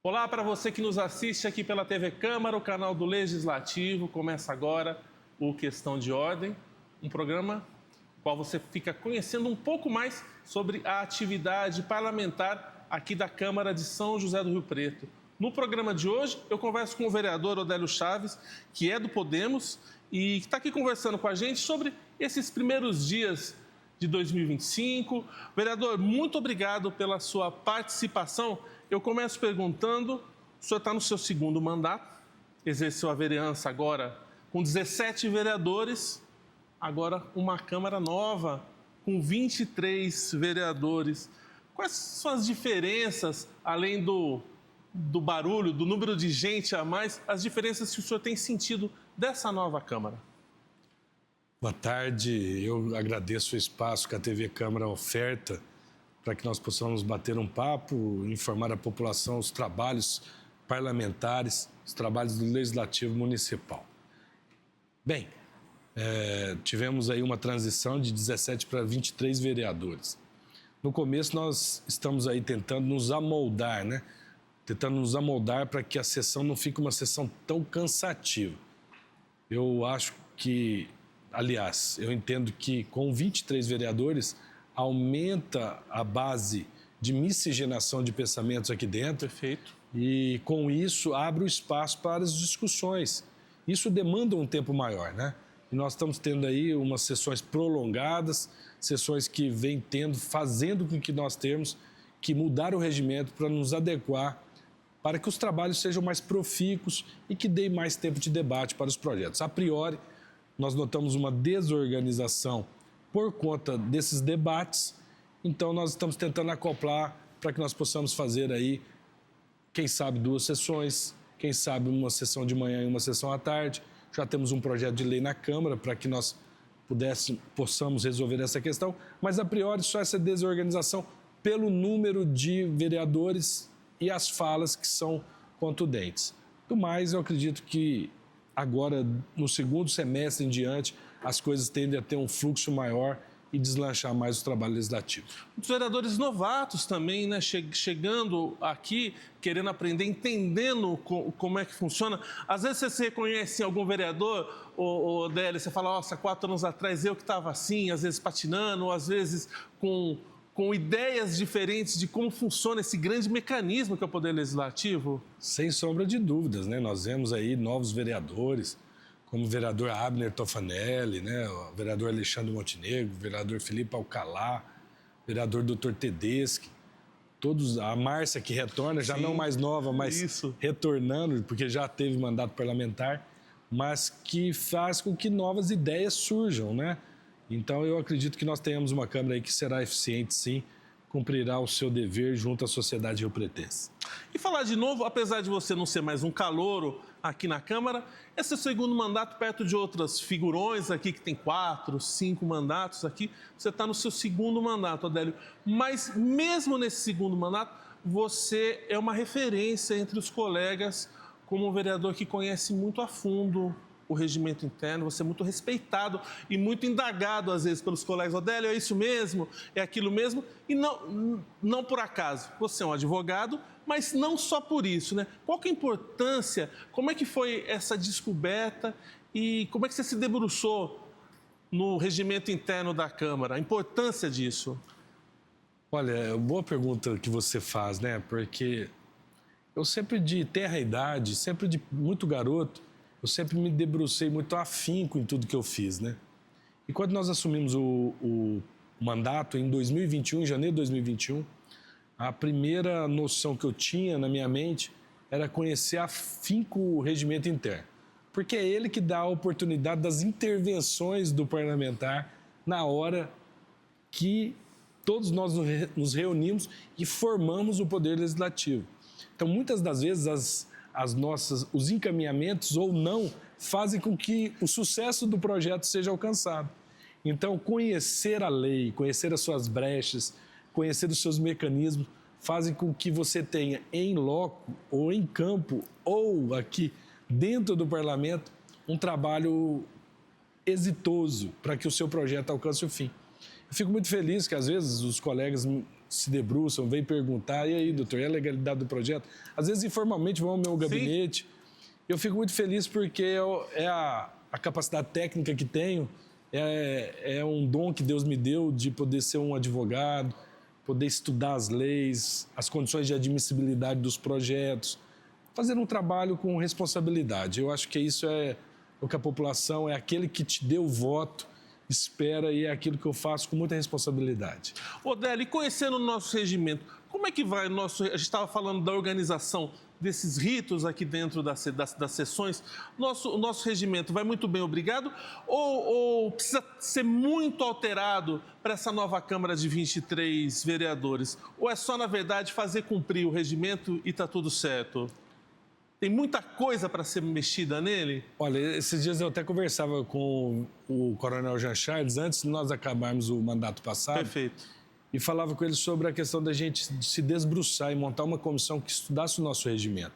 Olá para você que nos assiste aqui pela TV Câmara, o canal do Legislativo. Começa agora o Questão de Ordem, um programa no qual você fica conhecendo um pouco mais sobre a atividade parlamentar aqui da Câmara de São José do Rio Preto. No programa de hoje, eu converso com o vereador Odélio Chaves, que é do Podemos, e que está aqui conversando com a gente sobre esses primeiros dias de 2025. Vereador, muito obrigado pela sua participação. Eu começo perguntando, o senhor está no seu segundo mandato, exerceu a vereança agora com 17 vereadores, agora uma Câmara nova com 23 vereadores. Quais são as diferenças, além do barulho, do número de gente a mais, as diferenças que o senhor tem sentido dessa nova Câmara? Boa tarde, eu agradeço o espaço que a TV Câmara oferta para que nós possamos bater um papo, informar a população os trabalhos parlamentares, os trabalhos do Legislativo Municipal. Bem, tivemos aí uma transição de 17 para 23 vereadores. No começo nós estamos aí tentando nos amoldar, né? Tentando nos amoldar para que a sessão não fique uma sessão tão cansativa. Eu acho que, aliás, eu entendo que com 23 vereadores aumenta a base de miscigenação de pensamentos aqui dentro. Perfeito. E com isso abre o espaço para as discussões. Isso demanda um tempo maior, né? E nós estamos tendo aí umas sessões prolongadas, sessões que vêm fazendo com que nós tenhamos que mudar o regimento para nos adequar para que os trabalhos sejam mais profícuos e que deem mais tempo de debate para os projetos. A priori, nós notamos uma desorganização por conta desses debates, então nós estamos tentando acoplar para que nós possamos fazer aí, quem sabe, 2 sessões, quem sabe uma sessão de manhã e uma sessão à tarde. Já temos um projeto de lei na Câmara para que nós possamos resolver essa questão, mas a priori só essa desorganização pelo número de vereadores e as falas que são contundentes. Do mais, eu acredito que agora, no segundo semestre em diante, as coisas tendem a ter um fluxo maior e deslanchar mais o trabalho legislativo. Os vereadores novatos também, né, chegando aqui, querendo aprender, entendendo como é que funciona. Às vezes você se reconhece em algum vereador, Odélio, você fala, nossa, 4 anos atrás eu que estava assim, às vezes patinando, ou às vezes com ideias diferentes de como funciona esse grande mecanismo que é o Poder Legislativo? Sem sombra de dúvidas, né? Nós vemos aí novos vereadores, como o vereador Abner Tofanelli, né? O vereador Alexandre Montenegro, o vereador Felipe Alcalá, o vereador Dr. Tedeschi, todos, a Márcia que retorna, já não mais nova, mas retornando, porque já teve mandato parlamentar, mas que faz com que novas ideias surjam, né? Então, eu acredito que nós tenhamos uma Câmara aí que será eficiente, sim, cumprirá o seu dever junto à sociedade riopretense. E falar de novo, apesar de você não ser mais um calouro aqui na Câmara, esse é o segundo mandato perto de outras figurões aqui que tem 4, 5 mandatos aqui. Você está no seu segundo mandato, Odélio. Mas mesmo nesse segundo mandato, você é uma referência entre os colegas como um vereador que conhece muito a fundo o regimento interno, você é muito respeitado e muito indagado, às vezes, pelos colegas. Odélio, é isso mesmo? É aquilo mesmo? E não por acaso. Você é um advogado, mas não só por isso, né? Qual que é a importância? Como é que foi essa descoberta e como é que você se debruçou no regimento interno da Câmara? A importância disso? Olha, boa pergunta que você faz, né? Porque eu sempre de tenra idade, sempre de muito garoto, eu sempre me debrucei muito afinco em tudo que eu fiz, né? E quando nós assumimos o mandato em 2021, em janeiro de 2021, a primeira noção que eu tinha na minha mente era conhecer afinco o regimento interno. Porque é ele que dá a oportunidade das intervenções do parlamentar na hora que todos nós nos reunimos e formamos o Poder Legislativo. Então, muitas das vezes, os encaminhamentos ou não fazem com que o sucesso do projeto seja alcançado. Então, conhecer a lei, conhecer as suas brechas, conhecer os seus mecanismos, fazem com que você tenha em loco, ou em campo, ou aqui dentro do parlamento, um trabalho exitoso para que o seu projeto alcance o fim. Eu fico muito feliz que, às vezes, os colegas se debruçam, vêm perguntar, e aí, doutor, e a legalidade do projeto? Às vezes, informalmente, vão ao meu gabinete. Sim. Eu fico muito feliz porque é a capacidade técnica que tenho, é um dom que Deus me deu de poder ser um advogado, poder estudar as leis, as condições de admissibilidade dos projetos, fazer um trabalho com responsabilidade. Eu acho que isso é o que a população, é aquele que te deu o voto, espera, e é aquilo que eu faço com muita responsabilidade. Odélio, e conhecendo o nosso regimento, como é que vai a gente estava falando da organização desses ritos aqui dentro das sessões, o nosso regimento vai muito bem, obrigado, ou precisa ser muito alterado para essa nova Câmara de 23 vereadores? Ou é só, na verdade, fazer cumprir o regimento e está tudo certo? Tem muita coisa para ser mexida nele? Olha, esses dias eu até conversava com o Coronel Jean Charles, antes de nós acabarmos o mandato passado. Perfeito. E falava com ele sobre a questão da gente se desbruçar e montar uma comissão que estudasse o nosso regimento,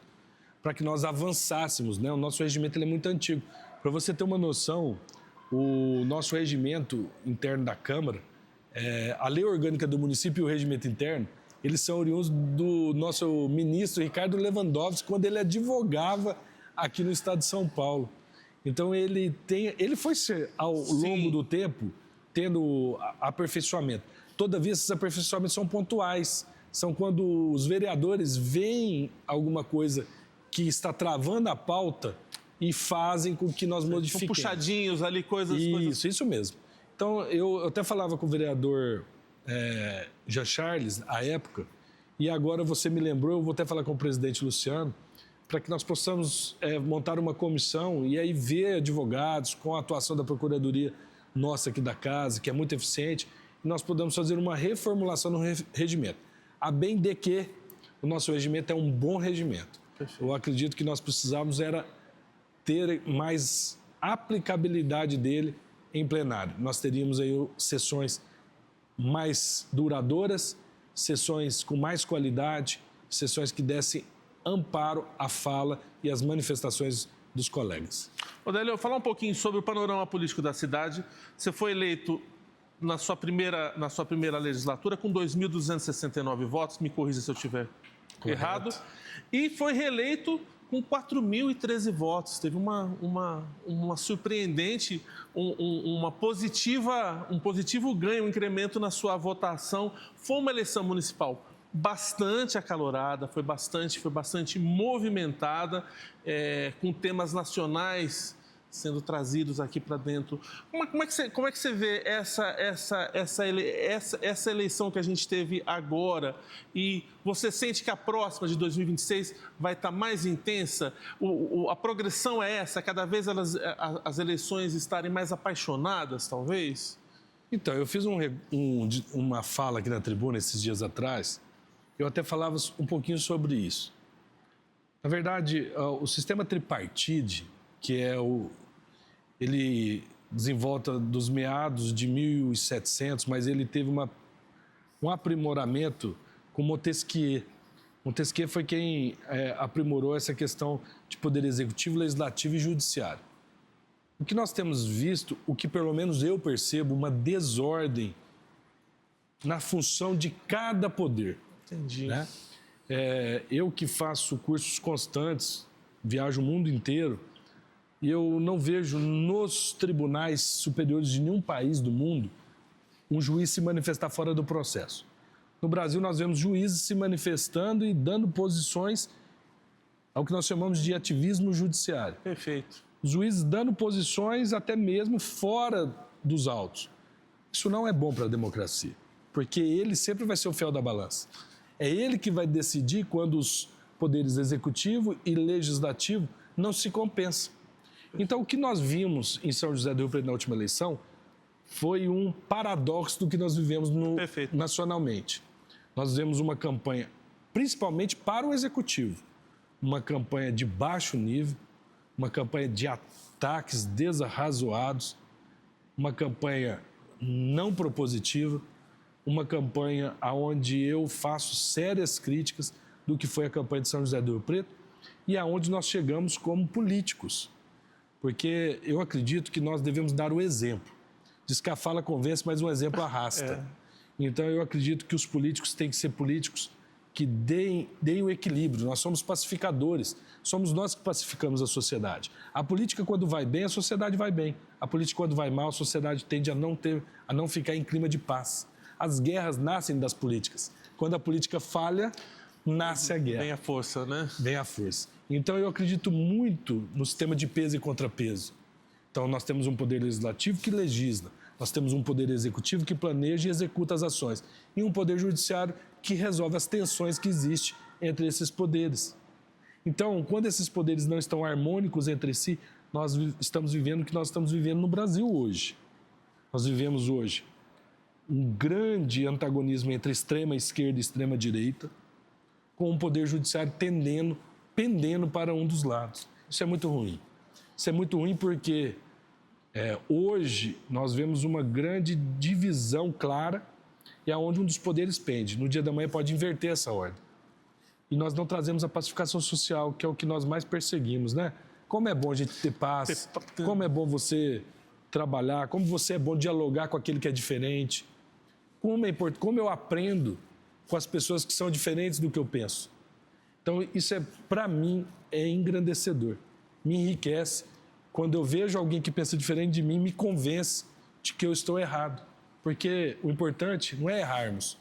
para que nós avançássemos, né? O nosso regimento ele é muito antigo. Para você ter uma noção, o nosso regimento interno da Câmara, a lei orgânica do município e o regimento interno, eles são oriundos do nosso ministro Ricardo Lewandowski, quando ele advogava aqui no estado de São Paulo. Então, ele foi, ao longo do tempo, tendo aperfeiçoamento. Todavia, esses aperfeiçoamentos são pontuais. São quando os vereadores veem alguma coisa que está travando a pauta e fazem com que nós modifiquemos. São puxadinhos ali, coisas... Isso mesmo. Então, eu até falava com o vereador Jean Charles, à época, e agora você me lembrou, eu vou até falar com o presidente Luciano, para que nós possamos montar uma comissão e aí ver advogados com a atuação da Procuradoria nossa aqui da casa, que é muito eficiente, e nós podemos fazer uma reformulação no regimento. A bem de que o nosso regimento é um bom regimento. Perfeito. Eu acredito que nós precisávamos era ter mais aplicabilidade dele em plenário. Nós teríamos aí sessões mais duradouras, sessões com mais qualidade, sessões que dessem amparo à fala e às manifestações dos colegas. Odélio, falar um pouquinho sobre o panorama político da cidade. Você foi eleito na sua primeira legislatura com 2.269 votos, me corrija se eu estiver errado, e foi reeleito com 4.013 votos. Teve uma surpreendente, um positivo ganho, um incremento na sua votação. Foi uma eleição municipal bastante acalorada, foi bastante movimentada, com temas nacionais sendo trazidos aqui para dentro. Como é que você vê essa eleição que a gente teve agora? E você sente que a próxima, de 2026, vai estar mais intensa? A progressão é essa? Cada vez as eleições estarem mais apaixonadas, talvez? Então, eu fiz uma fala aqui na tribuna esses dias atrás. Eu até falava um pouquinho sobre isso. Na verdade, o sistema tripartite, que ele desenvolta dos meados de 1700, mas ele teve um aprimoramento com Montesquieu. Montesquieu foi quem aprimorou essa questão de poder executivo, legislativo e judiciário. O que nós temos visto, o que pelo menos eu percebo, uma desordem na função de cada poder. Entendi. Né? Eu que faço cursos constantes, viajo o mundo inteiro, e eu não vejo nos tribunais superiores de nenhum país do mundo um juiz se manifestar fora do processo. No Brasil, nós vemos juízes se manifestando e dando posições ao que nós chamamos de ativismo judiciário. Perfeito. Os juízes dando posições até mesmo fora dos autos. Isso não é bom para a democracia, porque ele sempre vai ser o fiel da balança. É ele que vai decidir quando os poderes executivo e legislativo não se compensam. Então, o que nós vimos em São José do Rio Preto na última eleição foi um paradoxo do que nós vivemos nacionalmente. Nós vivemos uma campanha, principalmente para o executivo, uma campanha de baixo nível, uma campanha de ataques desarrazoados, uma campanha não propositiva, uma campanha onde eu faço sérias críticas do que foi a campanha de São José do Rio Preto e aonde nós chegamos como políticos. Porque eu acredito que nós devemos dar o exemplo. Diz que a fala convence, mas um exemplo arrasta. Então, eu acredito que os políticos têm que ser políticos que deem o equilíbrio. Nós somos pacificadores, somos nós que pacificamos a sociedade. A política, quando vai bem, a sociedade vai bem. A política, quando vai mal, a sociedade tende a não ficar em clima de paz. As guerras nascem das políticas. Quando a política falha, nasce a guerra. Vem a força, né? Vem a força. Então, eu acredito muito no sistema de peso e contrapeso. Então, nós temos um poder legislativo que legisla. Nós temos um poder executivo que planeja e executa as ações. E um poder judiciário que resolve as tensões que existem entre esses poderes. Então, quando esses poderes não estão harmônicos entre si, nós estamos vivendo o que nós estamos vivendo no Brasil hoje. Nós vivemos hoje um grande antagonismo entre extrema esquerda e extrema direita, com um poder judiciário pendendo para um dos lados. Isso é muito ruim. Isso é muito ruim porque hoje nós vemos uma grande divisão clara e aonde um dos poderes pende. No dia da manhã pode inverter essa ordem. E nós não trazemos a pacificação social, que é o que nós mais perseguimos, né? Como é bom a gente ter paz, como é bom você trabalhar, como você é bom dialogar com aquele que é diferente, como é importante, como eu aprendo com as pessoas que são diferentes do que eu penso. Então, isso para mim, é engrandecedor, me enriquece. Quando eu vejo alguém que pensa diferente de mim, me convence de que eu estou errado. Porque o importante não é errarmos.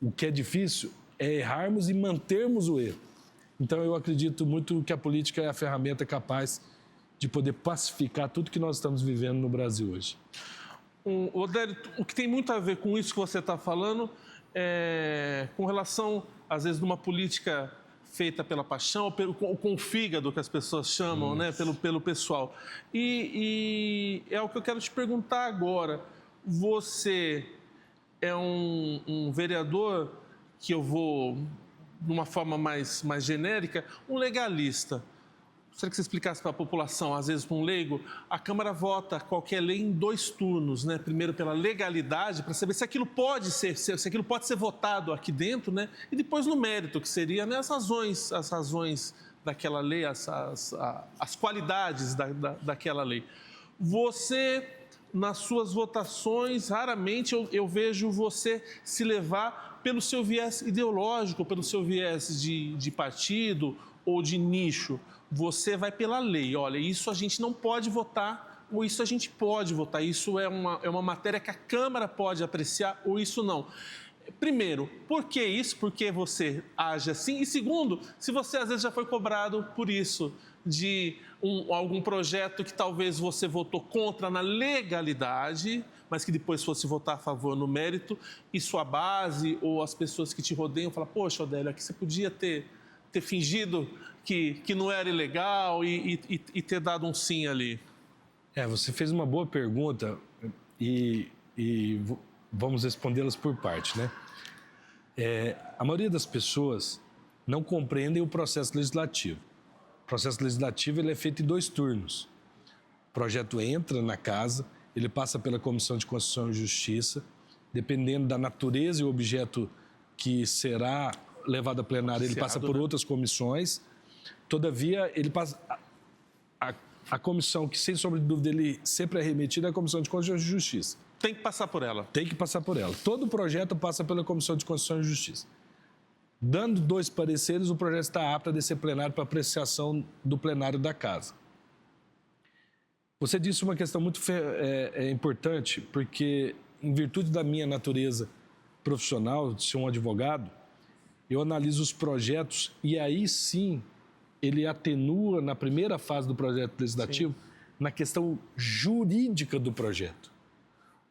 O que é difícil é errarmos e mantermos o erro. Então, eu acredito muito que a política é a ferramenta capaz de poder pacificar tudo que nós estamos vivendo no Brasil hoje. Odélio, o que tem muito a ver com isso que você está falando é com relação, às vezes, de uma política feita pela paixão, ou com o fígado, que as pessoas chamam, né? Pelo pessoal. E é o que eu quero te perguntar agora. Você é um vereador, que eu vou, de uma forma mais genérica, um legalista. Gostaria que você explicasse para a população, às vezes para um leigo, a Câmara vota qualquer lei em 2 turnos, né? Primeiro pela legalidade, para saber se aquilo pode ser votado aqui dentro, né? E depois no mérito, que seria, né, as razões daquela lei, as qualidades daquela lei. Você, nas suas votações, raramente eu vejo você se levar pelo seu viés ideológico, pelo seu viés de partido ou de nicho. Você vai pela lei. Olha, isso a gente não pode votar, ou isso a gente pode votar. Isso é uma matéria que a Câmara pode apreciar, ou isso não. Primeiro, por que isso? Por que você age assim? E segundo, se você às vezes já foi cobrado por isso, de algum projeto que talvez você votou contra na legalidade, mas que depois fosse votar a favor no mérito, e sua base ou as pessoas que te rodeiam falam, poxa, Odélio, aqui você podia ter fingido que não era ilegal e ter dado um sim ali. Você fez uma boa pergunta e vamos respondê-las por parte, né? A maioria das pessoas não compreendem o processo legislativo. O processo legislativo ele é feito em 2 turnos. O projeto entra na casa, ele passa pela Comissão de Constituição e Justiça, dependendo da natureza e objeto que será levado a plenário, ele passa por outras comissões. Todavia, ele passa a comissão que, sem sombra de dúvida, ele sempre é remetido é a Comissão de Constituição e Justiça. Tem que passar por ela. Tem que passar por ela. Todo projeto passa pela Comissão de Constituição e Justiça. Dando 2 pareceres, o projeto está apto a descer plenário para apreciação do plenário da casa. Você disse uma questão muito importante, porque, em virtude da minha natureza profissional, de ser um advogado, eu analiso os projetos e aí sim ele atenua na primeira fase do projeto legislativo na questão jurídica do projeto.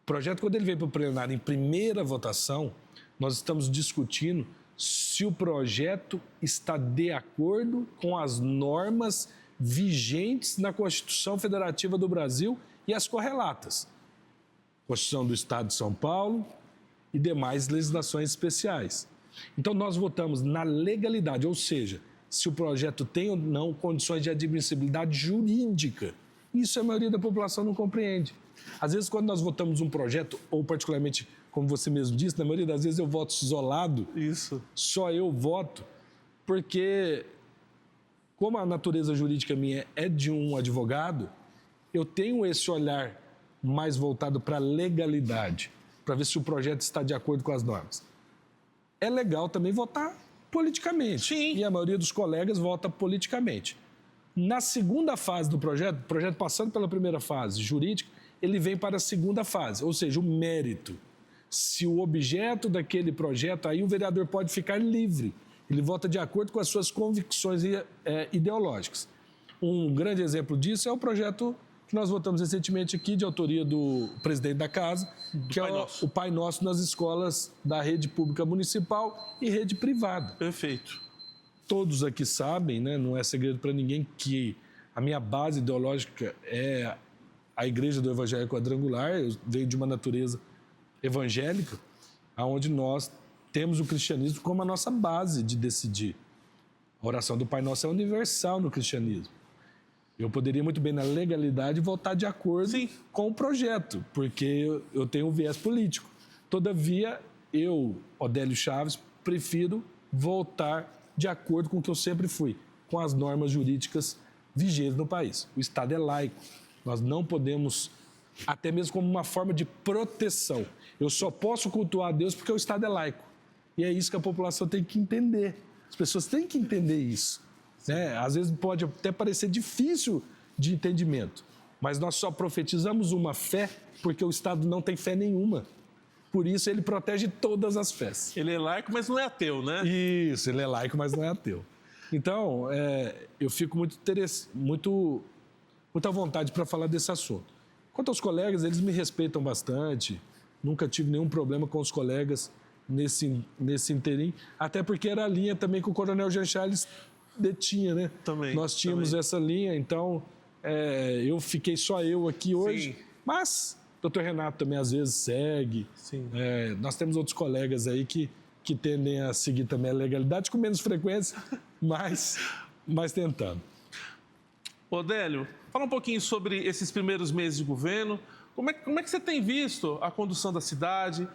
O projeto, quando ele vem para o plenário em primeira votação, nós estamos discutindo se o projeto está de acordo com as normas vigentes na Constituição Federativa do Brasil e as correlatas. Constituição do Estado de São Paulo e demais legislações especiais. Então, nós votamos na legalidade, ou seja, se o projeto tem ou não condições de admissibilidade jurídica. Isso a maioria da população não compreende. Às vezes, quando nós votamos um projeto, ou particularmente, como você mesmo disse, na maioria das vezes eu voto isolado. Isso. Só eu voto, porque como a natureza jurídica minha é de um advogado, eu tenho esse olhar mais voltado para a legalidade. para ver se o projeto está de acordo com as normas. É legal também votar politicamente. Sim. E a maioria dos colegas vota politicamente. Na segunda fase do projeto, o projeto passando pela primeira fase jurídica, ele vem para a segunda fase, ou seja, o mérito. Se o objeto daquele projeto, aí o vereador pode ficar livre. Ele vota de acordo com as suas convicções ideológicas. Um grande exemplo disso é o projeto que nós votamos recentemente aqui, de autoria do presidente da casa, que é o Pai Nosso nas escolas da rede pública municipal e rede privada. Perfeito. Todos aqui sabem, né, não é segredo para ninguém, que a minha base ideológica é a Igreja do Evangelho Quadrangular. Eu venho de uma natureza evangélica, onde nós temos o cristianismo como a nossa base de decidir. A oração do Pai Nosso é universal no cristianismo. Eu poderia muito bem, na legalidade, votar de acordo Sim. com o projeto, porque eu tenho um viés político. Todavia, eu, Odélio Chaves, prefiro votar de acordo com o que eu sempre fui, com as normas jurídicas vigentes no país. O Estado é laico. Nós não podemos, até mesmo como uma forma de proteção. Eu só posso cultuar a Deus porque o Estado é laico. E é isso que a população tem que entender. As pessoas têm que entender isso. Né? Às vezes pode até parecer difícil de entendimento, mas nós só profetizamos uma fé porque o Estado não tem fé nenhuma. Por isso ele protege todas as fés. Ele é laico, mas não é ateu, né? Isso, ele é laico, mas não é ateu. Então, eu fico muito à vontade para falar desse assunto. Quanto aos colegas, eles me respeitam bastante, nunca tive nenhum problema com os colegas nesse interim, até porque era a linha também que o Coronel Jean Charles detinha, né? Também. Nós tínhamos essa linha, então eu fiquei só eu aqui hoje, Sim. mas o Dr. Renato também às vezes segue. Sim. Nós temos outros colegas aí que tendem a seguir também a legalidade com menos frequência, mas tentando. Odélio, fala um pouquinho sobre esses primeiros meses de governo. Como é que você tem visto a condução da cidade?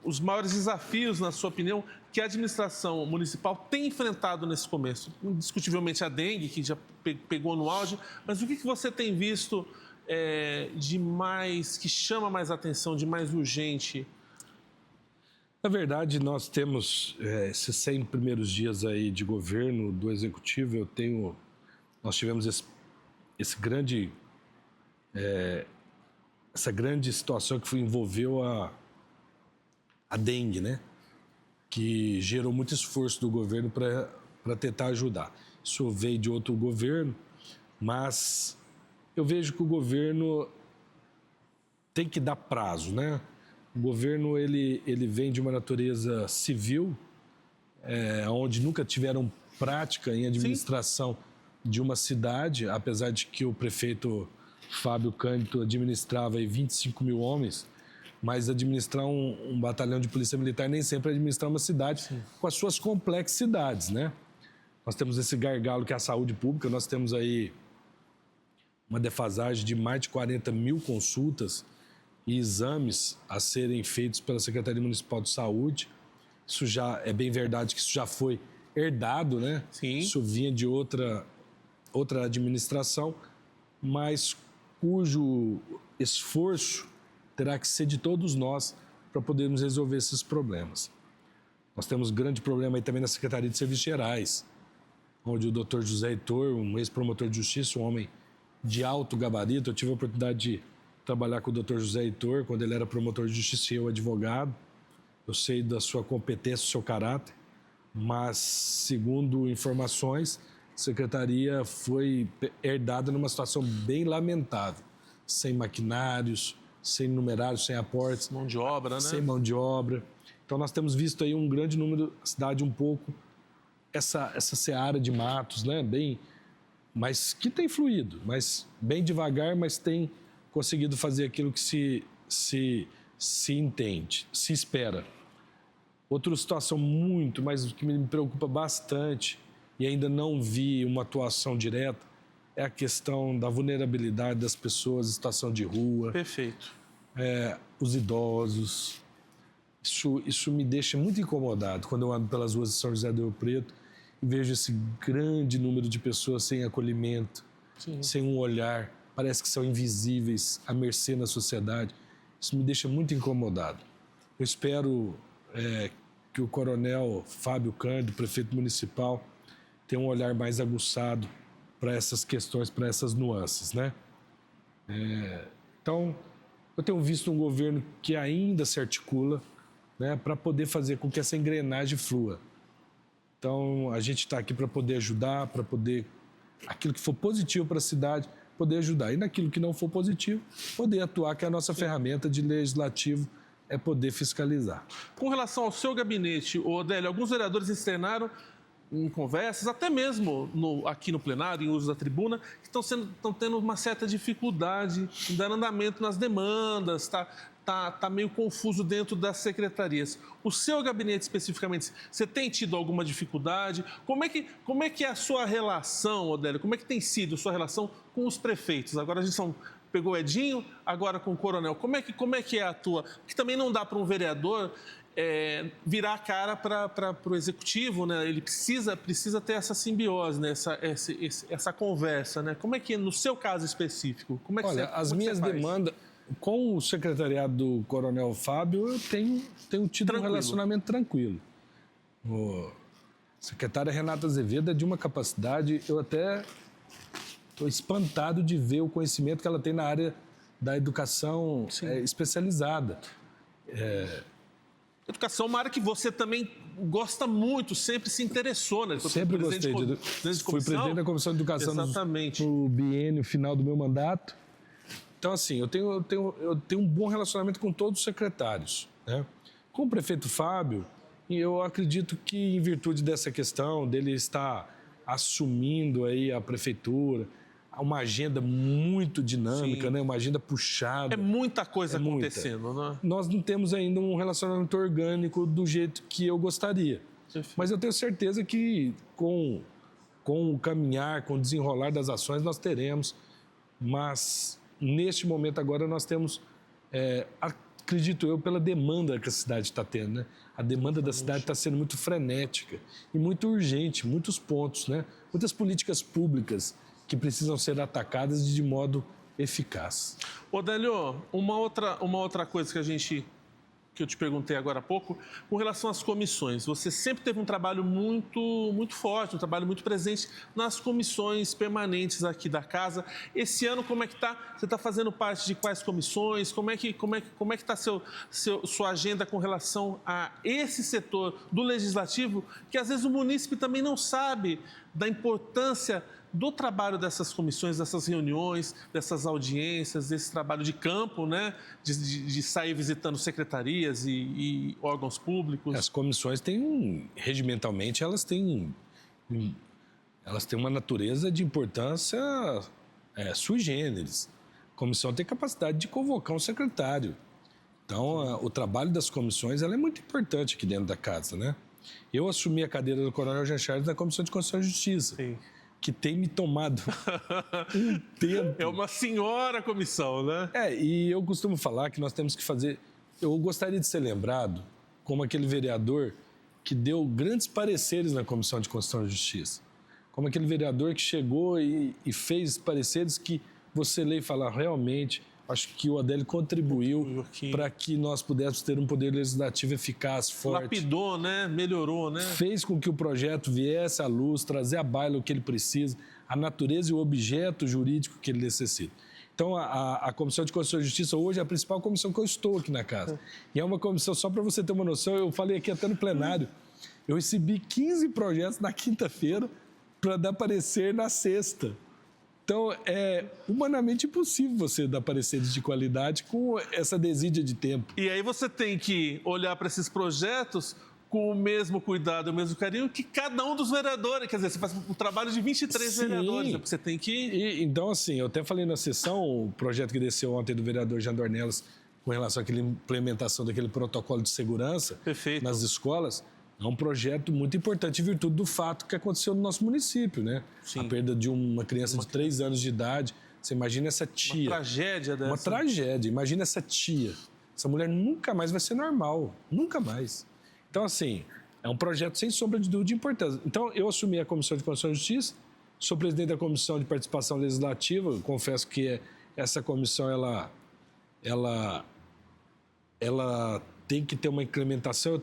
Os maiores desafios, na sua opinião, que a administração municipal tem enfrentado nesse começo? Indiscutivelmente a dengue, que já pegou no auge, mas o que você tem visto de mais, que chama mais atenção, de mais urgente? Na verdade, nós temos esses 100 primeiros dias aí de governo do Executivo. Nós tivemos essa grande situação que envolveu a dengue, né? Que gerou muito esforço do governo para tentar ajudar. Isso veio de outro governo, mas eu vejo que o governo tem que dar prazo, né? O governo ele vem de uma natureza civil, onde nunca tiveram prática em administração de uma cidade, apesar de que o prefeito Fábio Cândido administrava aí 25 mil homens, mas administrar um batalhão de polícia militar nem sempre é administrar uma cidade com as suas complexidades, né? Nós temos esse gargalo que é a saúde pública, nós temos aí uma defasagem de mais de 40 mil consultas e exames a serem feitos pela Secretaria Municipal de Saúde. Isso já é bem verdade que isso já foi herdado, né? Sim. Isso vinha de outra administração, mas cujo esforço terá que ser de todos nós para podermos resolver esses problemas. Nós temos grande problema aí também na Secretaria de Serviços Gerais, onde o Dr. José Heitor, um ex-promotor de justiça, um homem de alto gabarito, eu tive a oportunidade de trabalhar com o Dr. José Heitor quando ele era promotor de justiça e eu advogado. Eu sei da sua competência, do seu caráter, mas, segundo informações, a secretaria foi herdada numa situação bem lamentável, sem maquinários, sem numerários, sem aportes. Mão de obra, né? Sem mão de obra. Então, nós temos visto aí um grande número, a cidade um pouco, essa seara de matos, né? Mas que tem fluído, mas bem devagar, mas tem conseguido fazer aquilo que se entende, se espera. Outra situação mas que me preocupa bastante e ainda não vi uma atuação direta é a questão da vulnerabilidade das pessoas em situação de rua. Perfeito. Os idosos. Isso me deixa muito incomodado quando eu ando pelas ruas de São José do Rio Preto e vejo esse grande número de pessoas sem acolhimento, sem um olhar, parece que são invisíveis, à mercê na sociedade. Isso me deixa muito incomodado. Eu espero que o coronel Fábio Cândido, prefeito municipal, tenha um olhar mais aguçado para essas questões, para essas nuances, né? Então, eu tenho visto um governo que ainda se articula, né, para poder fazer com que essa engrenagem flua. Então, a gente está aqui para poder ajudar, para poder, aquilo que for positivo para a cidade, poder ajudar. E naquilo que não for positivo, poder atuar, que é a nossa ferramenta de legislativo, é poder fiscalizar. Com relação ao seu gabinete, Odélio, alguns vereadores externaram em conversas, até mesmo aqui no plenário, em uso da tribuna, que estão tendo uma certa dificuldade em dar andamento nas demandas, tá meio confuso dentro das secretarias. O seu gabinete especificamente, você tem tido alguma dificuldade? Como é que é a sua relação, Odélio? Como é que tem sido a sua relação com os prefeitos? Agora a gente pegou o Edinho, agora com o coronel. Como é que é a tua? Porque também não dá para um vereador virar a cara para o executivo, né? Ele precisa ter essa simbiose, né? essa conversa, né? Como é que, no seu caso específico, como é que Olha, as minhas demandas, com o secretariado do coronel Fábio, eu tenho tido um relacionamento tranquilo. O secretária Renata Azevedo é de uma capacidade, eu até estou espantado de ver o conhecimento que ela tem na área da educação especializada. Educação é uma área que você também gosta muito, sempre se interessou, né? Sempre gostei. Fui presidente da Comissão de Educação no biênio final do meu mandato. Então, assim, eu tenho um bom relacionamento com todos os secretários, né? Com o prefeito Fábio, eu acredito que, em virtude dessa questão, dele estar assumindo aí a prefeitura, uma agenda muito dinâmica, né? Uma agenda puxada. É muita coisa acontecendo, né? Nós não temos ainda um relacionamento orgânico do jeito que eu gostaria. Perfeito. Mas eu tenho certeza que com o caminhar, com o desenrolar das ações, nós teremos. Mas, neste momento agora, nós temos, acredito eu, pela demanda que a cidade está tendo, né? A demanda da cidade está sendo muito frenética e muito urgente, muitos pontos, né? Muitas políticas públicas que precisam ser atacadas de modo eficaz. Odélio, uma outra coisa que eu te perguntei agora há pouco, com relação às comissões. Você sempre teve um trabalho muito forte, um trabalho muito presente nas comissões permanentes aqui da casa. Esse ano, como é que está? Você está fazendo parte de quais comissões? Como é que está sua agenda com relação a esse setor do legislativo, que às vezes o munícipe também não sabe da importância do trabalho dessas comissões, dessas reuniões, dessas audiências, desse trabalho de campo, né? De sair visitando secretarias e órgãos públicos. As comissões regimentalmente, elas têm uma natureza de importância sui generis. A comissão tem capacidade de convocar um secretário. Então, o trabalho das comissões é muito importante aqui dentro da casa, né? Eu assumi a cadeira do Coronel Jean Charles na Comissão de Constituição e Justiça. Sim. Que tem me tomado um tempo. É uma senhora comissão, né? E eu costumo falar que nós temos que fazer... Eu gostaria de ser lembrado como aquele vereador que deu grandes pareceres na Comissão de Constituição e Justiça. Como aquele vereador que chegou e fez pareceres que você lê e fala, realmente, acho que o Odélio contribuiu para que nós pudéssemos ter um poder legislativo eficaz, forte. Lapidou, né? Melhorou, né? Fez com que o projeto viesse à luz, trazer à baila o que ele precisa, a natureza e o objeto jurídico que ele necessita. Então, a Comissão de Constituição e Justiça hoje é a principal comissão que eu estou aqui na casa. E é uma comissão, só para você ter uma noção, eu falei aqui até no plenário, eu recebi 15 projetos na quinta-feira para dar parecer na sexta. Então, é humanamente impossível você dar pareceres de qualidade com essa desídia de tempo. E aí você tem que olhar para esses projetos com o mesmo cuidado, o mesmo carinho que cada um dos vereadores. Quer dizer, você faz um trabalho de 23 vereadores, né? Você tem que... Então, assim, eu até falei na sessão, o projeto que desceu ontem do vereador Jean Dornelas com relação àquela implementação daquele protocolo de segurança Perfeito. Nas escolas, é um projeto muito importante em virtude do fato que aconteceu no nosso município, né? Sim. A perda de uma criança de 3 anos de idade. Você imagina essa tia. Uma tragédia dessa. Uma tragédia. Imagina essa tia. Essa mulher nunca mais vai ser normal. Nunca mais. Então, assim, é um projeto sem sombra de dúvida de importância. Então, eu assumi a Comissão de Constituição e Justiça, sou presidente da Comissão de Participação Legislativa. Eu confesso que essa comissão, ela ela tem que ter uma implementação.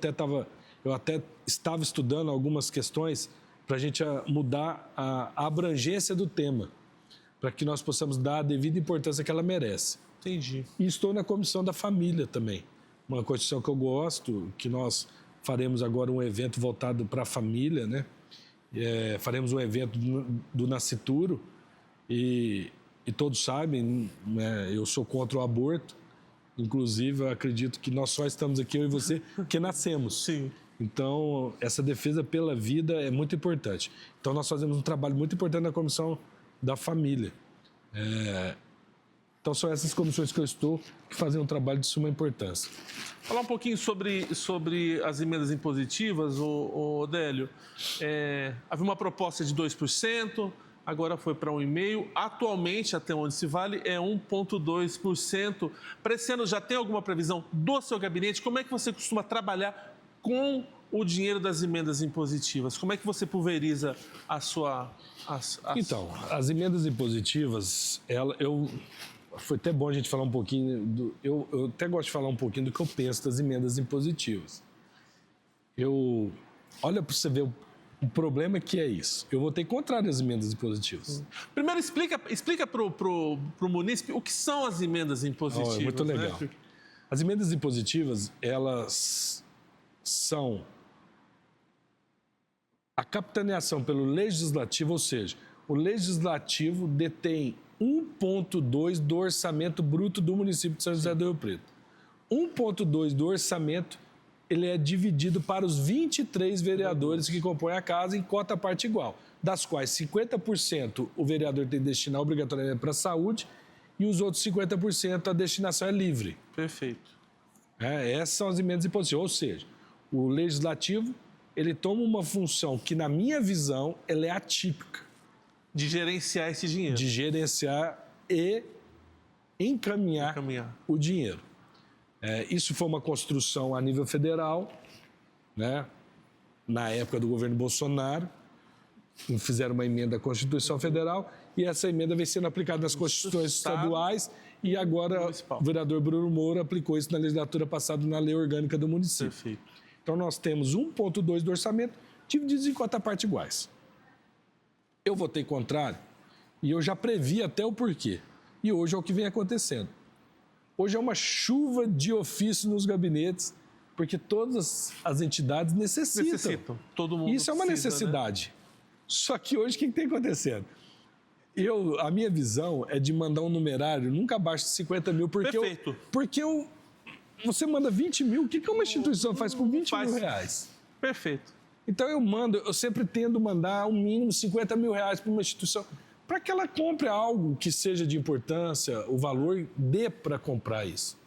Eu até estava estudando algumas questões para a gente mudar a abrangência do tema, para que nós possamos dar a devida importância que ela merece. Entendi. E estou na Comissão da Família também, uma constituição que eu gosto, que nós faremos agora um evento voltado para a família, né? Faremos um evento do Nascituro e todos sabem, né, eu sou contra o aborto. Inclusive, eu acredito que nós só estamos aqui, eu e você, porque nascemos. Sim. Então, essa defesa pela vida é muito importante. Então, nós fazemos um trabalho muito importante na Comissão da Família. Então, são essas comissões que eu estou, que fazem um trabalho de suma importância. Falar um pouquinho sobre as emendas impositivas, Odélio. Havia uma proposta de 2%, agora foi para 1,5%. Atualmente, até onde se vale, é 1,2%. Para esse ano, já tem alguma previsão do seu gabinete? Como é que você costuma trabalhar com o dinheiro das emendas impositivas? Como é que você pulveriza a sua... Então, as emendas impositivas, foi até bom a gente falar um pouquinho... Eu até gosto de falar um pouquinho do que eu penso das emendas impositivas. Olha para você ver o problema que é isso. Eu vou ter contrário às emendas impositivas. Primeiro, explica para o munícipe o que são as emendas impositivas. É muito legal. Né? As emendas impositivas, elas são a capitaneação pelo legislativo, ou seja, o legislativo detém 1,2% do orçamento bruto do município de São José do Rio Preto. 1,2% do orçamento, ele é dividido para os 23 vereadores que compõem a casa em cota parte igual, das quais 50% o vereador tem que destinar obrigatoriamente para a saúde e os outros 50% a destinação é livre. Perfeito. Essas são as emendas impositivas, ou seja, o legislativo ele toma uma função que, na minha visão, ela é atípica. De gerenciar esse dinheiro. De gerenciar e encaminhar. O dinheiro. Isso foi uma construção a nível federal, né? Na época do governo Bolsonaro, fizeram uma emenda à Constituição Federal e essa emenda vem sendo aplicada nas constituições estaduais e agora municipal. O vereador Bruno Moura aplicou isso na legislatura passada na lei orgânica do município. Perfeito. Então, nós temos 1,2% do orçamento divididos em cota parte iguais. Eu votei contrário e eu já previ até o porquê. E hoje é o que vem acontecendo. Hoje é uma chuva de ofício nos gabinetes, porque todas as entidades necessitam. Todo mundo Isso é uma necessidade. Né? Só que hoje o que tem acontecendo? A minha visão é de mandar um numerário nunca abaixo de 50 mil, porque você manda 20 mil, o que uma instituição faz com 20 mil reais? Perfeito. Então eu sempre tendo mandar um mínimo 50 mil reais para uma instituição, para que ela compre algo que seja de importância, o valor dê para comprar isso.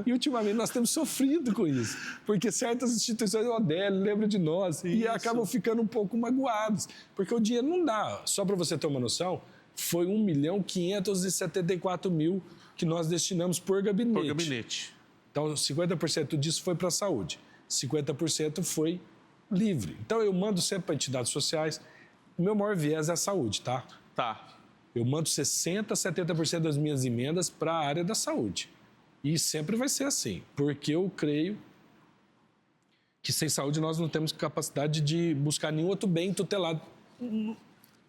E ultimamente nós temos sofrido com isso, porque certas instituições, lembram de nós e acabam ficando um pouco magoados, porque o dinheiro não dá. Só para você ter uma noção, foi 1.574.000 que nós destinamos por gabinete. Então, 50% disso foi para a saúde, 50% foi livre. Então, eu mando sempre para entidades sociais. O meu maior viés é a saúde, tá? Tá. Eu mando 60%, 70% das minhas emendas para a área da saúde. E sempre vai ser assim, porque eu creio que sem saúde nós não temos capacidade de buscar nenhum outro bem tutelado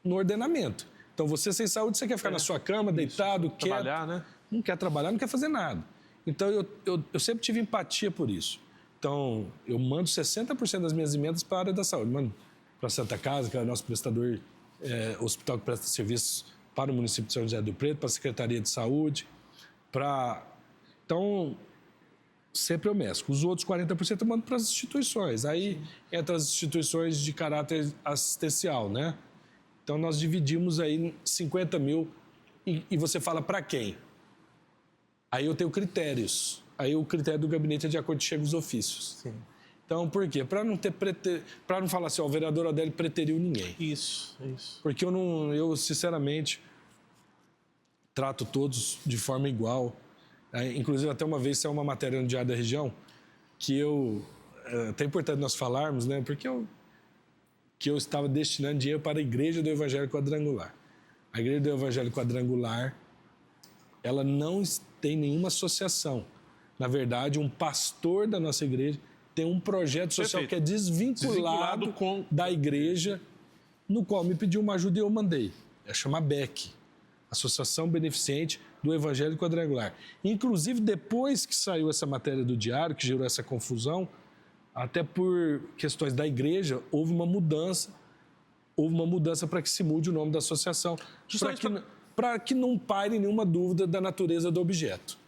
no ordenamento. Então, você sem saúde, você quer ficar na sua cama, deitado, quieto. Trabalhar, né? Não quer trabalhar, não quer fazer nada. Então, eu sempre tive empatia por isso. Então, eu mando 60% das minhas emendas para a área da saúde. Mando para a Santa Casa, que é o nosso prestador, hospital que presta serviços para o município de São José do Rio Preto, para a Secretaria de Saúde, Então, sempre eu mesclo. Os outros 40% eu mando para as instituições. Aí entra as instituições de caráter assistencial, né? Então, nós dividimos aí 50 mil e você fala para quem? Aí eu tenho critérios. Aí o critério do gabinete é de acordo com chegam os ofícios. Sim. Então, por quê? Para não falar assim, o vereador Odélio preteriu ninguém. Isso. Porque eu sinceramente, trato todos de forma igual. Inclusive, até uma vez saiu uma matéria no Diário da Região que é até importante nós falarmos, né? Porque que eu estava destinando dinheiro para a Igreja do Evangelho Quadrangular. A Igreja do Evangelho Quadrangular, ela não tem nenhuma associação. Na verdade, um pastor da nossa igreja tem um projeto social que é desvinculado da igreja, no qual me pediu uma ajuda e eu mandei. Chama BEC, Associação Beneficente do Evangelho Quadrangular. Inclusive, depois que saiu essa matéria do Diário, que gerou essa confusão, até por questões da igreja, houve uma mudança para que se mude o nome da associação, para que não paire nenhuma dúvida da natureza do objeto.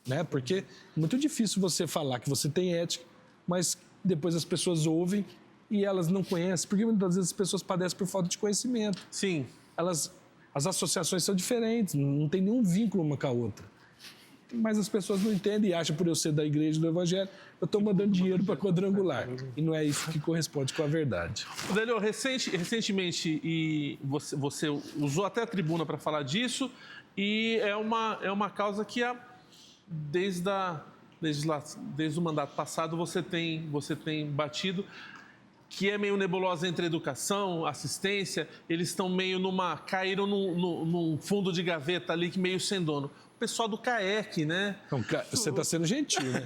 Né? Porque é muito difícil você falar que você tem ética, mas depois as pessoas ouvem e elas não conhecem, porque muitas vezes as pessoas padecem por falta de conhecimento. Sim. As associações são diferentes, não tem nenhum vínculo uma com a outra. Mas as pessoas não entendem e acham, por eu ser da igreja do Evangelho, eu estou mandando dinheiro para Quadrangular. E não é isso que corresponde com a verdade. Délio, recentemente, e você usou até a tribuna para falar disso, e é uma causa que desde o mandato passado você tem batido, que é meio nebulosa entre educação, assistência, eles estão meio caíram num fundo de gaveta ali que meio sem dono. O pessoal do CAEC, né? Não, você está sendo gentil, né?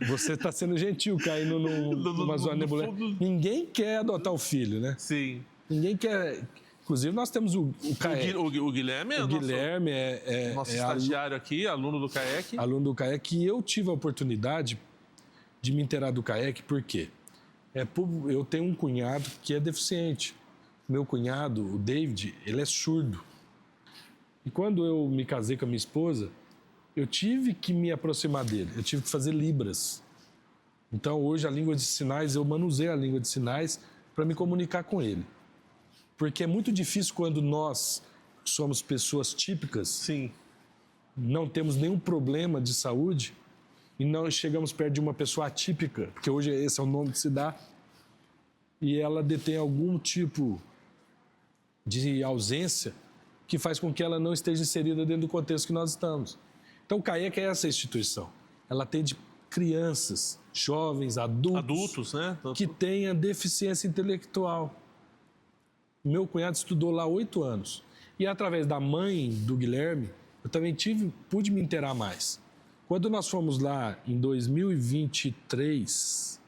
Você está sendo gentil, caindo numa zona nebulosa. Ninguém quer adotar o filho, né? Sim. Ninguém quer... Inclusive, nós temos o CAEC. O Guilherme é nosso estagiário aqui, aluno do CAEC. Aluno do CAEC. E eu tive a oportunidade de me inteirar do CAEC, por quê? Eu tenho um cunhado que é deficiente. Meu cunhado, o David, ele é surdo. E quando eu me casei com a minha esposa, eu tive que me aproximar dele. Eu tive que fazer libras. Então, hoje, a língua de sinais, eu manuseio a língua de sinais para me comunicar com ele. Porque é muito difícil quando nós somos pessoas típicas, sim, não temos nenhum problema de saúde e não chegamos perto de uma pessoa atípica, porque hoje esse é o nome que se dá, e ela detém algum tipo de ausência que faz com que ela não esteja inserida dentro do contexto que nós estamos. Então, o CAEC é essa instituição. Ela atende crianças, jovens, adultos né? Que tenham deficiência intelectual. Meu cunhado estudou lá 8 anos. E através da mãe do Guilherme, eu também pude me inteirar mais. Quando nós fomos lá em 2023,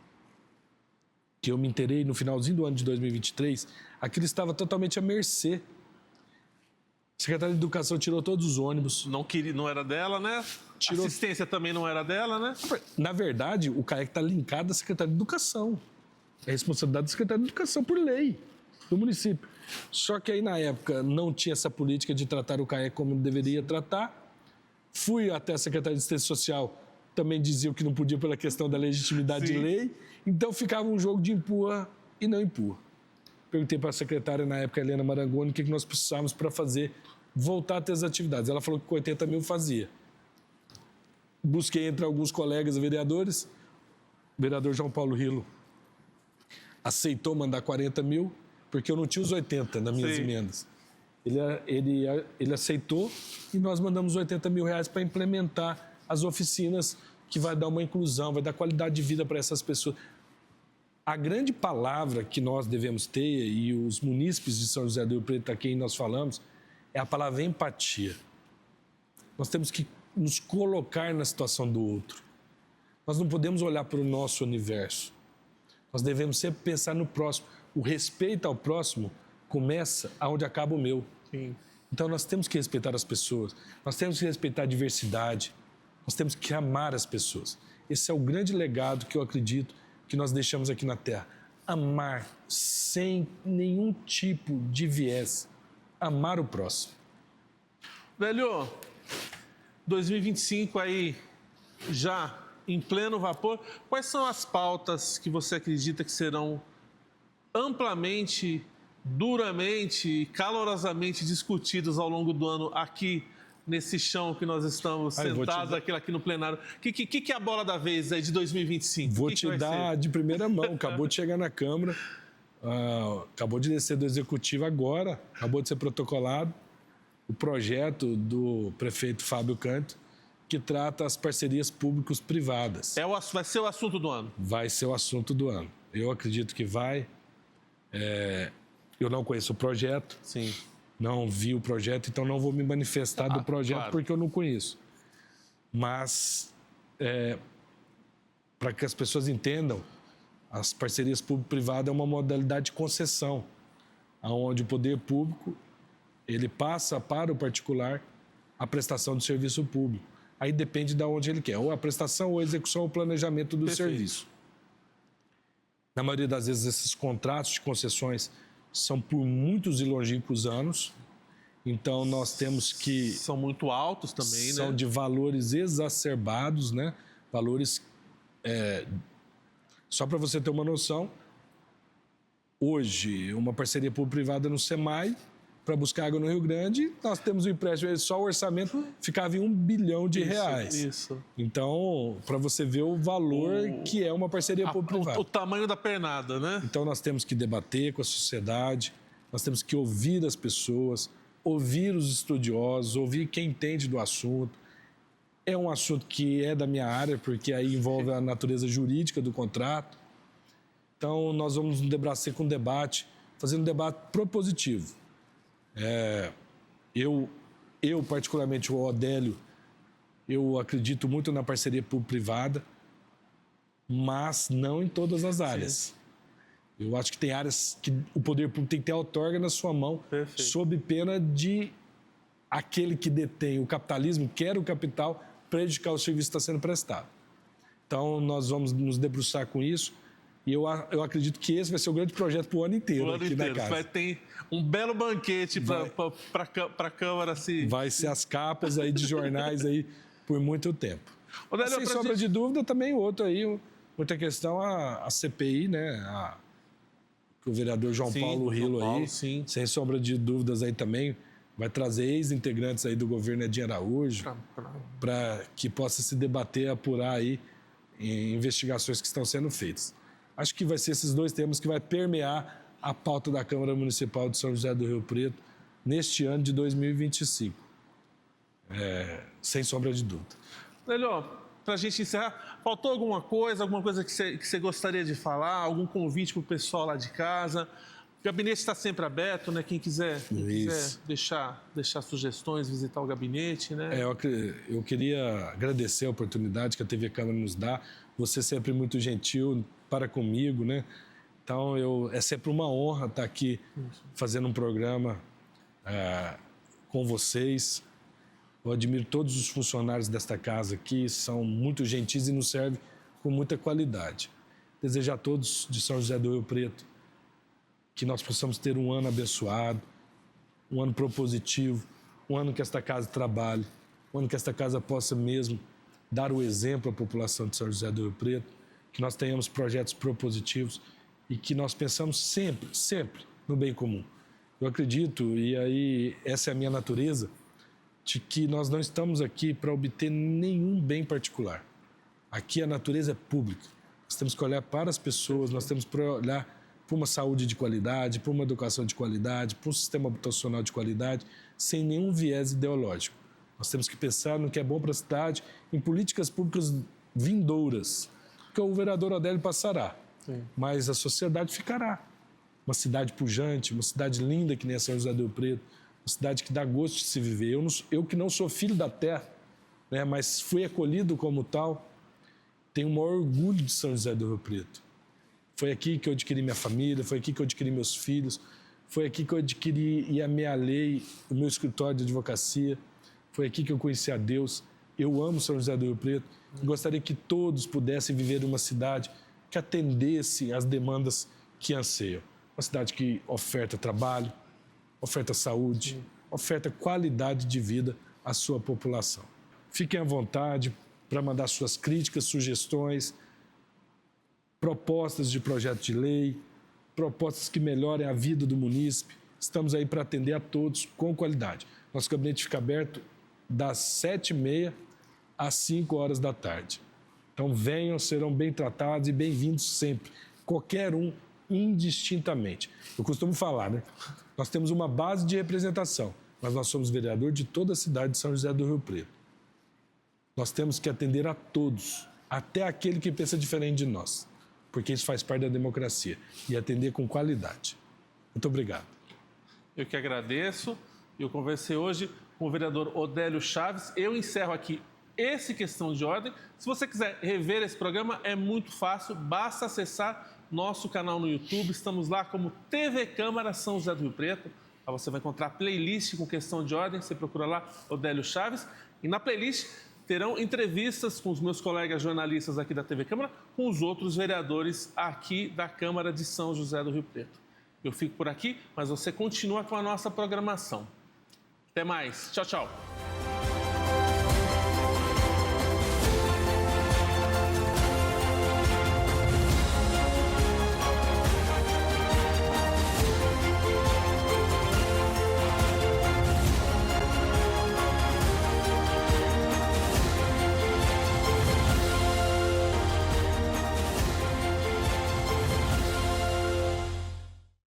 que eu me inteirei no finalzinho do ano de 2023, aquilo estava totalmente à mercê. A Secretaria de Educação tirou todos os ônibus. Não era dela, né? Assistência também não era dela, né? Na verdade, o CAEC está linkado à Secretaria de Educação. É responsabilidade da Secretaria de Educação por lei do município. Só que aí, na época, não tinha essa política de tratar o CAEC como deveria tratar. Fui até a Secretaria de Assistência Social, também diziam que não podia pela questão da legitimidade de lei. Então, ficava um jogo de empurra e não empurra. Perguntei para a secretária, na época, Helena Marangoni, o que nós precisávamos para voltar a ter as atividades. Ela falou que com 80 mil fazia. Busquei entre alguns colegas vereadores. O vereador João Paulo Rilo aceitou mandar 40 mil, porque eu não tinha os 80 nas minhas emendas. Ele aceitou e nós mandamos 80 mil reais para implementar as oficinas que vai dar uma inclusão, vai dar qualidade de vida para essas pessoas. A grande palavra que nós devemos ter, e os munícipes de São José do Rio Preto, a quem nós falamos, é a palavra empatia. Nós temos que nos colocar na situação do outro. Nós não podemos olhar para o nosso universo. Nós devemos sempre pensar no próximo. O respeito ao próximo começa aonde acaba o meu. Sim. Então, nós temos que respeitar as pessoas, nós temos que respeitar a diversidade, nós temos que amar as pessoas. Esse é o grande legado que eu acredito que nós deixamos aqui na Terra. Amar sem nenhum tipo de viés. Amar o próximo. Velho, 2025 aí já em pleno vapor. Quais são as pautas que você acredita que serão amplamente, duramente, calorosamente discutidas ao longo do ano aqui nesse chão que nós estamos sentados, aqui no plenário? O que é a bola da vez aí de 2025? Vou te dar de primeira mão. Acabou de chegar na Câmara, acabou de descer do Executivo agora, acabou de ser protocolado o projeto do prefeito Fábio Canto, que trata as parcerias públicos-privadas. Vai ser o assunto do ano? Vai ser o assunto do ano. Eu acredito que vai. Eu não conheço o projeto. Sim. Não vi o projeto, então não vou me manifestar do projeto, claro, porque eu não conheço. Mas para que as pessoas entendam, as parcerias público-privada é uma modalidade de concessão, onde o poder público ele passa para o particular a prestação do serviço público. Aí depende de onde ele quer, ou a prestação, ou a execução, ou o planejamento do serviço. Na maioria das vezes, esses contratos de concessões são por muitos e longínquos anos. Então, nós temos que... São muito altos também, são né? de valores exacerbados, né? Valores... Só para você ter uma noção, hoje, uma parceria público-privada no SEMAI, para buscar água no Rio Grande, nós temos um empréstimo, só o orçamento ficava em R$1 bilhão. Isso. Então, para você ver o valor que é uma parceria público-privada. O tamanho da pernada, né? Então, nós temos que debater com a sociedade, nós temos que ouvir as pessoas, ouvir os estudiosos, ouvir quem entende do assunto. É um assunto que é da minha área, porque aí envolve a natureza jurídica do contrato. Então, nós vamos nos debruçar com um debate, fazendo um debate propositivo. Eu, particularmente, o Odélio, eu acredito muito na parceria público-privada, mas não em todas as áreas. Sim. Eu acho que tem áreas que o poder público tem que ter a outorga na sua mão, sob pena de aquele que detém o capitalismo, quer o capital, prejudicar o serviço que está sendo prestado. Então, nós vamos nos debruçar com isso. E eu acredito que esse vai ser o grande projeto para o ano inteiro aqui na casa. Vai ter um belo banquete para a Câmara. Vai ser as capas aí de jornais aí por muito tempo. Odélio, sem sombra de dúvida, também outra questão, a CPI, né? Que o vereador João Paulo Rilo aí, sem sombra de dúvidas aí também, vai trazer ex-integrantes aí do governo Edinho Araújo para que possa se debater, apurar aí em investigações que estão sendo feitas. Acho que vai ser esses dois temas que vai permear a pauta da Câmara Municipal de São José do Rio Preto neste ano de 2025. Sem sombra de dúvida. Odélio, para a gente encerrar, faltou alguma coisa que você gostaria de falar? Algum convite para o pessoal lá de casa? O gabinete está sempre aberto, né? Quem quiser deixar sugestões, visitar o gabinete, né? Eu queria agradecer a oportunidade que a TV Câmara nos dá. Você sempre muito gentil para comigo, né? Então, é sempre uma honra estar aqui fazendo um programa com vocês. Eu admiro todos os funcionários desta casa aqui, são muito gentis e nos servem com muita qualidade. Desejo a todos de São José do Rio Preto que nós possamos ter um ano abençoado, um ano propositivo, um ano que esta casa trabalhe, um ano que esta casa possa mesmo dar o exemplo à população de São José do Rio Preto, que nós tenhamos projetos propositivos e que nós pensamos sempre no bem comum. Eu acredito, e aí essa é a minha natureza, de que nós não estamos aqui para obter nenhum bem particular. Aqui a natureza é pública. Nós temos que olhar para as pessoas, nós temos que olhar para uma saúde de qualidade, para uma educação de qualidade, para um sistema habitacional de qualidade, sem nenhum viés ideológico. Nós temos que pensar no que é bom para a cidade, em políticas públicas vindouras, que o vereador Odélio passará, mas a sociedade ficará. Uma cidade pujante, uma cidade linda que nem a São José do Rio Preto, uma cidade que dá gosto de se viver. Eu que não sou filho da terra, né, mas fui acolhido como tal, tenho o maior orgulho de São José do Rio Preto. Foi aqui que eu adquiri minha família, foi aqui que eu adquiri meus filhos, foi aqui que eu adquiri e amealhei o meu escritório de advocacia, foi aqui que eu conheci a Deus. Eu amo São José do Rio Preto e gostaria que todos pudessem viver em uma cidade que atendesse às demandas que anseiam. Uma cidade que oferta trabalho, oferta saúde, oferta qualidade de vida à sua população. Fiquem à vontade para mandar suas críticas, sugestões, propostas de projeto de lei, propostas que melhorem a vida do munícipe. Estamos aí para atender a todos com qualidade. Nosso gabinete fica aberto das 7h30 às 5h da tarde. Então venham, serão bem tratados e bem-vindos sempre. Qualquer um, indistintamente. Eu costumo falar, né? Nós temos uma base de representação, mas nós somos vereador de toda a cidade de São José do Rio Preto. Nós temos que atender a todos, até aquele que pensa diferente de nós, porque isso faz parte da democracia, e atender com qualidade. Muito obrigado. Eu que agradeço. Eu conversei hoje com o vereador Odélio Chaves. Eu encerro aqui esse Questão de Ordem. Se você quiser rever esse programa, é muito fácil, basta acessar nosso canal no YouTube. Estamos lá como TV Câmara São José do Rio Preto. Lá você vai encontrar playlist com Questão de Ordem, você procura lá Odélio Chaves. E na playlist terão entrevistas com os meus colegas jornalistas aqui da TV Câmara, com os outros vereadores aqui da Câmara de São José do Rio Preto. Eu fico por aqui, mas você continua com a nossa programação. Até mais. Tchau, tchau.